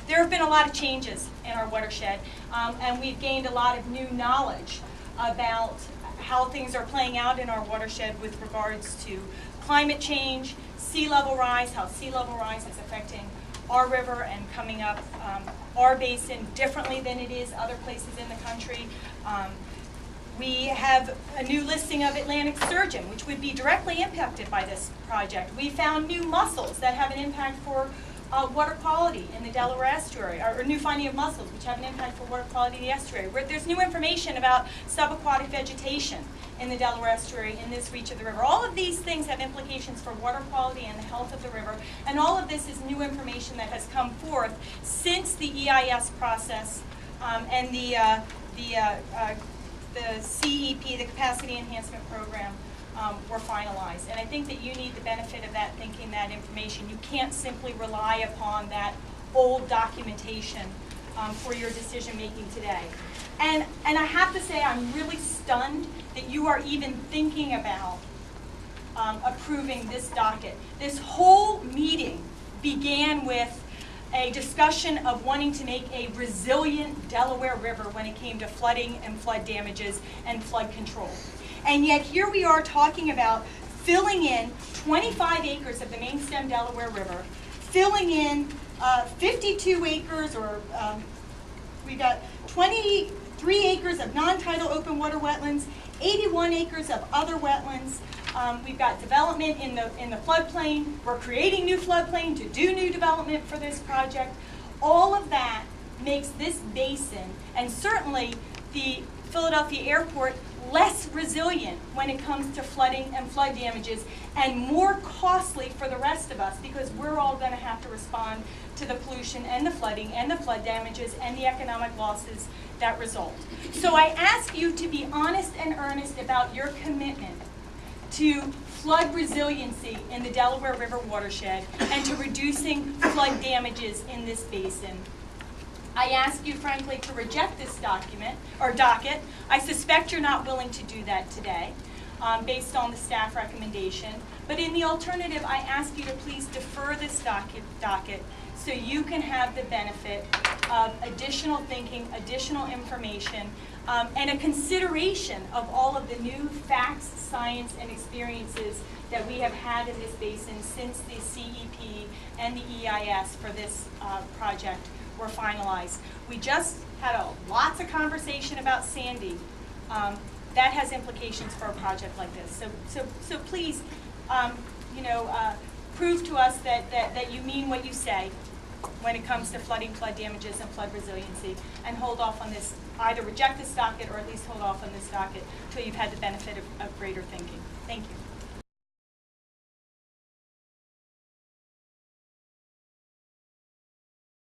There have been a lot of changes in our watershed, and we've gained a lot of new knowledge about how things are playing out in our watershed with regards to climate change, sea level rise, how sea level rise is affecting our river and coming up our basin differently than it is other places in the country. We have a new listing of Atlantic sturgeon, which would be directly impacted by this project. We found new mussels that have an impact for water quality in the Delaware estuary, or new finding of mussels, which have an impact for water quality in the estuary. There's new information about subaquatic vegetation in the Delaware estuary in this reach of the river. All of these things have implications for water quality and the health of the river, and all of this is new information that has come forth since the EIS process and the CEP, the Capacity Enhancement Program, were finalized. And I think that you need the benefit of that thinking, that information. You can't simply rely upon that old documentation for your decision making today. And I have to say, I'm really stunned that you are even thinking about approving this docket. This whole meeting began with a discussion of wanting to make a resilient Delaware River when it came to flooding and flood damages and flood control. And yet here we are talking about filling in 25 acres of the main stem Delaware River, filling in 52 acres, or we've got 23 acres of non-tidal open water wetlands, 81 acres of other wetlands. We've got development in the floodplain. We're creating new floodplain to do new development for this project. All of that makes this basin, and certainly the Philadelphia Airport, less resilient when it comes to flooding and flood damages, and more costly for the rest of us, because we're all going to have to respond to the pollution and the flooding and the flood damages and the economic losses that result. So I ask you to be honest and earnest about your commitment to flood resiliency in the Delaware River watershed and to reducing flood damages in this basin. I ask you, frankly, to reject this document, or docket. I suspect you're not willing to do that today, based on the staff recommendation. But in the alternative, I ask you to please defer this docket so you can have the benefit of additional thinking, additional information, and a consideration of all of the new facts, science, and experiences that we have had in this basin since the CEP and the EIS for this project were finalized. We just had lots of conversation about Sandy. That has implications for a project like this. So please, prove to us that you mean what you say when it comes to flooding, flood damages, and flood resiliency, and hold off on this. Either reject this docket or at least hold off on this docket until you've had the benefit of greater thinking. Thank you.